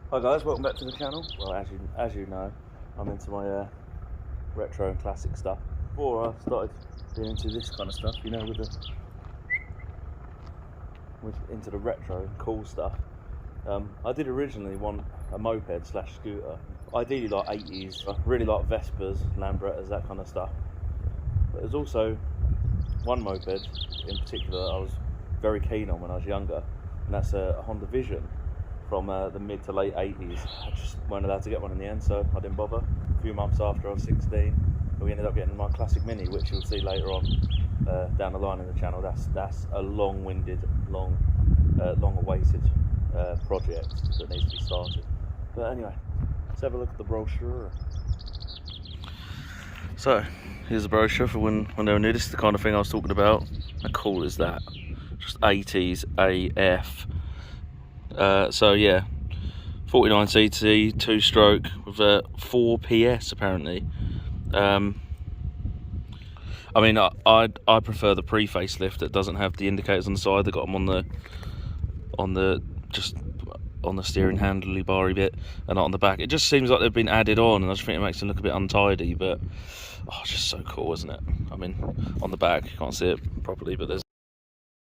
Hi guys, welcome back to the channel. Well, as you know, I'm into my retro and classic stuff. Before I started being into this kind of stuff, you know, into the retro and cool stuff. I did originally want a moped slash scooter, ideally like 80s. I really like Vespas, Lambrettas, that kind of stuff. But there's also one moped in particular that I was very keen on when I was younger, and that's a Honda Vision from the mid to late 80s. I just weren't allowed to get one in the end, so I didn't bother. A few months after I was 16, we ended up getting my classic Mini, which you'll see later on down the line in the channel. That's a long-winded, long-awaited project that needs to be started. But anyway, let's have a look at the brochure. So here's the brochure for when they were new. This is the kind of thing I was talking about. How cool is that? Just 80s AF. So yeah, 49cc, 2-stroke with 4 PS apparently. I mean, I prefer the pre-facelift that doesn't have the indicators on the side. They got them on the steering handly bar bit and not on the back. It just seems like they've been added on, and I just think it makes them look a bit untidy. But oh, it's just so cool, isn't it? I mean, on the back you can't see it properly, but there's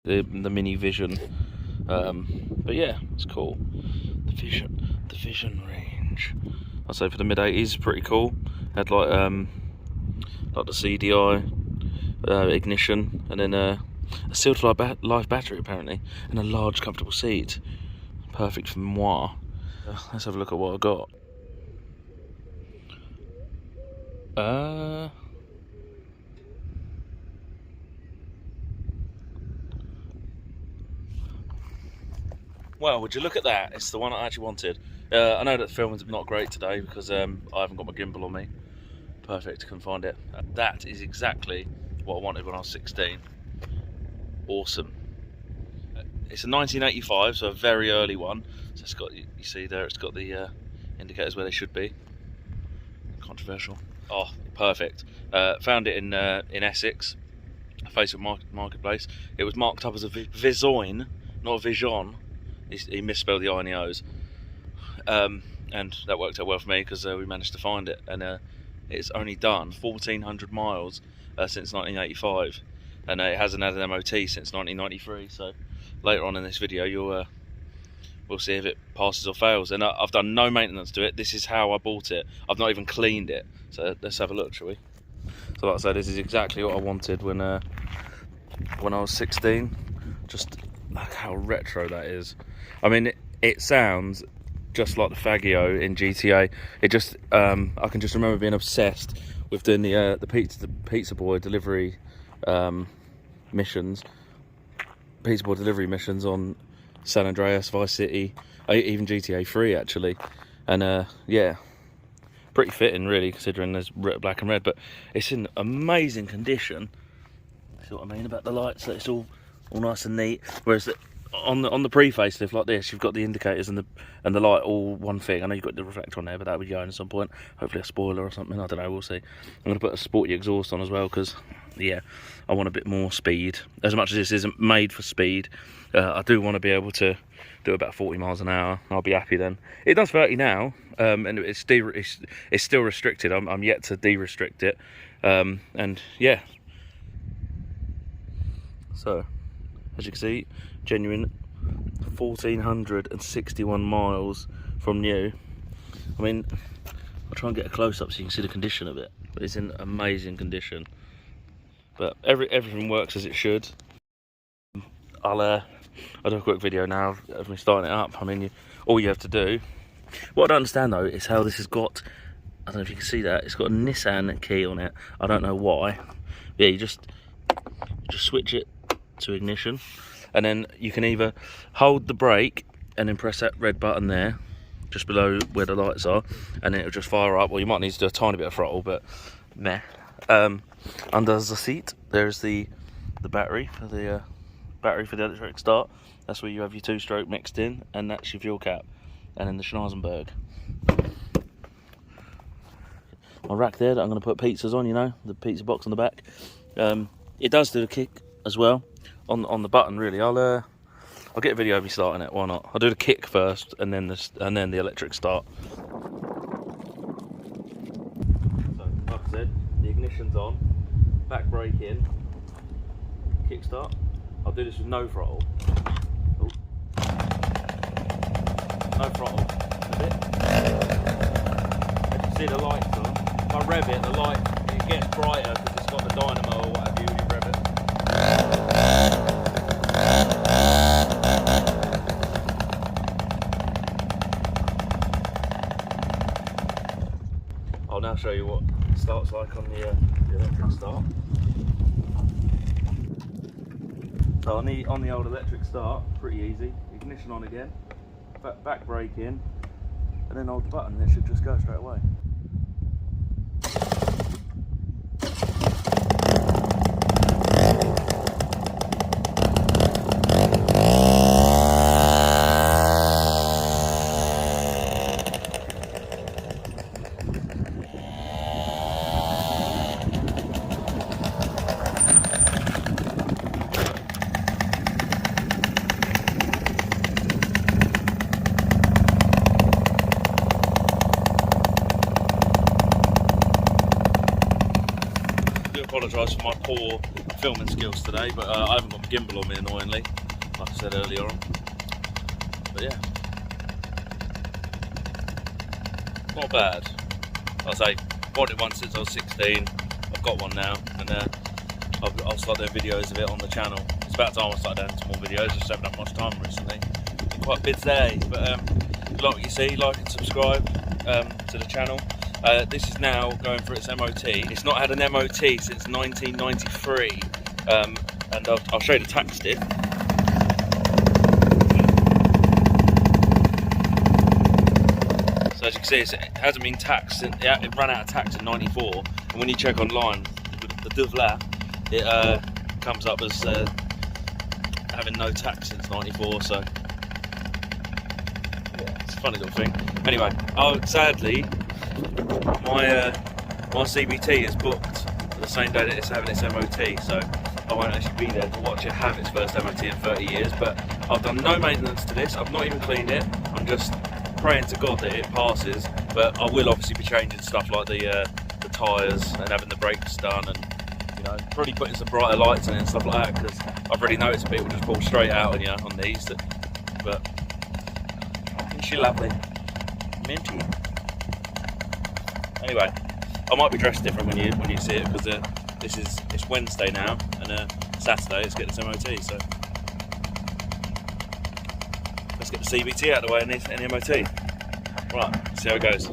the Mini Vision. But yeah, it's cool. The Vision range, I'd say for the mid 80s, pretty cool. Had like the CDI ignition, and then a sealed life battery apparently, and a large comfortable seat, perfect for moi. Let's have a look at what I got. Well, would you look at that? It's the one I actually wanted. I know that the filming's not great today because I haven't got my gimbal on me. Perfect, couldn't find it. That is exactly what I wanted when I was 16. Awesome. It's a 1985, so a very early one. So it's got, you see there, it's got the indicators where they should be. Controversial. Oh, perfect. Found it in Essex, Facebook Marketplace. It was marked up as a Visoin, not a Vision. He misspelled the I and the O's, and that worked out well for me because we managed to find it. And it's only done 1,400 miles since 1985, and it hasn't had an MOT since 1993. So later on in this video, we'll see if it passes or fails. And I've done no maintenance to it. This is how I bought it. I've not even cleaned it. So let's have a look, shall we? So like I said, this is exactly what I wanted when I was 16. Just look how retro that is. I mean, it sounds just like the Faggio in GTA. It just, I can just remember being obsessed with doing the pizza boy delivery missions. Pizza boy delivery missions on San Andreas, Vice City, even GTA 3 actually. And yeah, pretty fitting really, considering there's black and red. But it's in amazing condition. See what I mean about the lights? That it's all nice and neat. Whereas on the pre-facelift like this, you've got the indicators and the light all one thing. I know you've got the reflector on there, but that would be going at some point. Hopefully a spoiler or something, I don't know, we'll see. I'm going to put a sporty exhaust on as well because, yeah, I want a bit more speed. As much as this isn't made for speed, I do want to be able to do about 40 miles an hour. I'll be happy then. It does 30 now, and it's still restricted. I'm yet to de-restrict it, and yeah. So, as you can see, genuine 1,461 miles from new. I mean, I'll try and get a close-up so you can see the condition of it, but it's in amazing condition. But everything works as it should. I'll do a quick video now of me starting it up. I mean, all you have to do. What I don't understand though is how this has got, I don't know if you can see that, it's got a Nissan key on it. I don't know why. Yeah, you just switch it to ignition, and then you can either hold the brake and then press that red button there just below where the lights are, and then it'll just fire up. Well, you might need to do a tiny bit of throttle, but meh. Under the seat there's the battery for the electric start. That's where you have your 2-stroke mixed in, and that's your fuel cap, and then the Schnarzenberg. My rack there that I'm going to put pizzas on, you know, the pizza box on the back. It does do the kick as well on the button really. I'll I'll get a video of me starting it, why not? I'll do the kick first and then the electric start. So, like I said, the ignition's on, back brake in, kick start. I'll do this with no throttle. Ooh. No throttle. A bit. As you see the lights on. If I rev it, the light it gets brighter because it's got the dynamo or what have you when you rev it. I'll now show you what it starts like on the electric start. So on the old electric start, pretty easy. Ignition on again, back brake in, and then hold the button and it should just go straight away. Apologise for my poor filming skills today, but I haven't got my gimbal on me annoyingly, like I said earlier on. But yeah, not bad. I'll say, wanted one since I was 16. I've got one now, and I'll start doing videos of it on the channel. It's about time I start doing some more videos. Just haven't had much time recently. Been quite busy, but if you like what you see, like and subscribe to the channel. This is now going for its MOT. It's not had an MOT since 1993, and I'll show you the tax diff. So as you can see, it hasn't been taxed since it ran out of tax in '94. And when you check online, the Duvla, it comes up as having no tax since '94. So yeah, it's a funny little thing. Anyway, sadly, my CBT is booked for the same day that it's having its MOT, so I won't actually be there to watch it have its first MOT in 30 years. But I've done no maintenance to this. I've not even cleaned it. I'm just praying to God that it passes. But I will obviously be changing stuff like the tyres and having the brakes done, and probably putting some brighter lights in it and stuff like that, because I've already noticed people just pull straight out on you on these. But she's lovely, minty. Anyway, I might be dressed different when you see it, because it's Wednesday now, and Saturday it's getting its MOT. So let's get the CBT out of the way and the MOT. Right, see how it goes.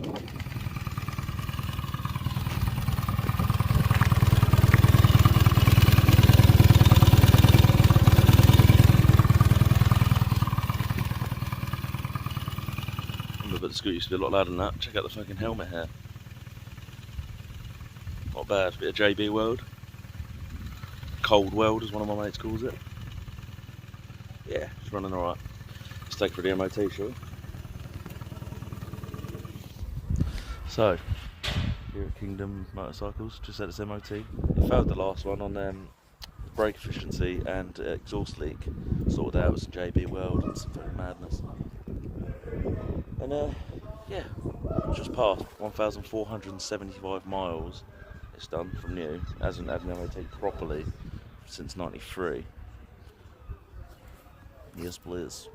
But the scooter used to be a lot louder than that. Check out the fucking helmet here. Not bad, bit of JB World. Cold World as one of my mates calls it. Yeah, it's running alright. Let's take it for the MOT, shall we? So, here at Kingdom Motorcycles, just had its MOT. It failed the last one on brake efficiency and exhaust leak. Sorted out with some JB World and some fucking madness. And yeah, just passed 1,475 miles. It's done from new. It hasn't had an MOT properly since '93. Yes, please.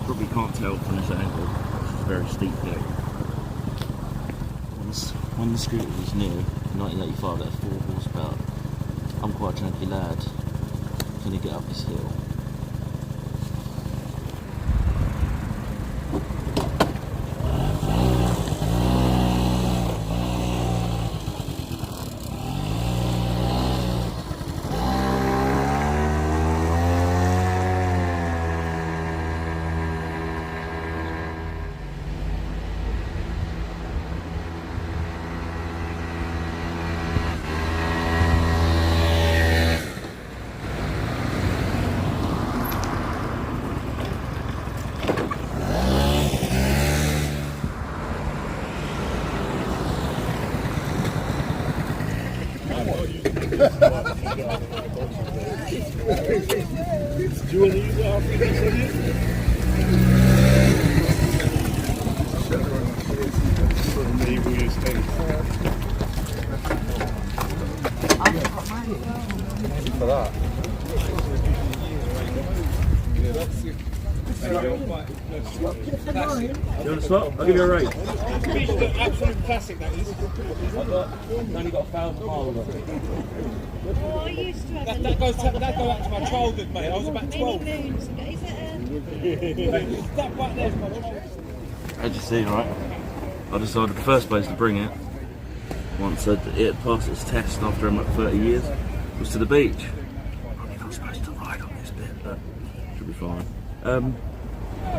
Probably can't tell from this angle. It's a very steep hill. When the scooter was new, in 1985, at 4 horsepower, I'm quite a chunky lad. Can you get up this hill? you want to use it after this? For that. You want to swap? I'll give you a rate. Absolute classic, that is. I've only got 1,000 miles on it. Oh, I used to have that goes out to my childhood, mate. I was about 12. many moons ago. Is it That right there's my childhood. As you see, right, I decided the first place to bring it, once it had passed its test after about 30 years, was to the beach. I mean, I'm supposed to ride on this bit, but should be fine.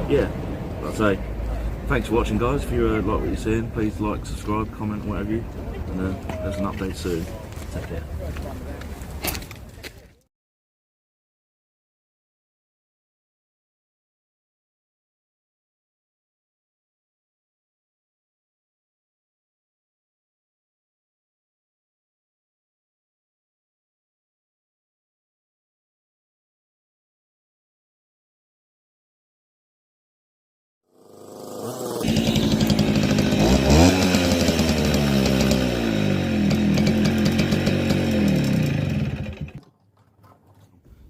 Yeah, like I say, thanks for watching, guys. If you like what you're seeing, please like, subscribe, comment, whatever you, and there's an update soon. Take care.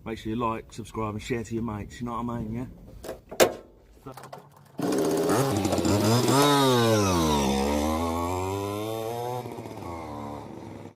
Make sure you like, subscribe and share to your mates, you know what I mean, yeah?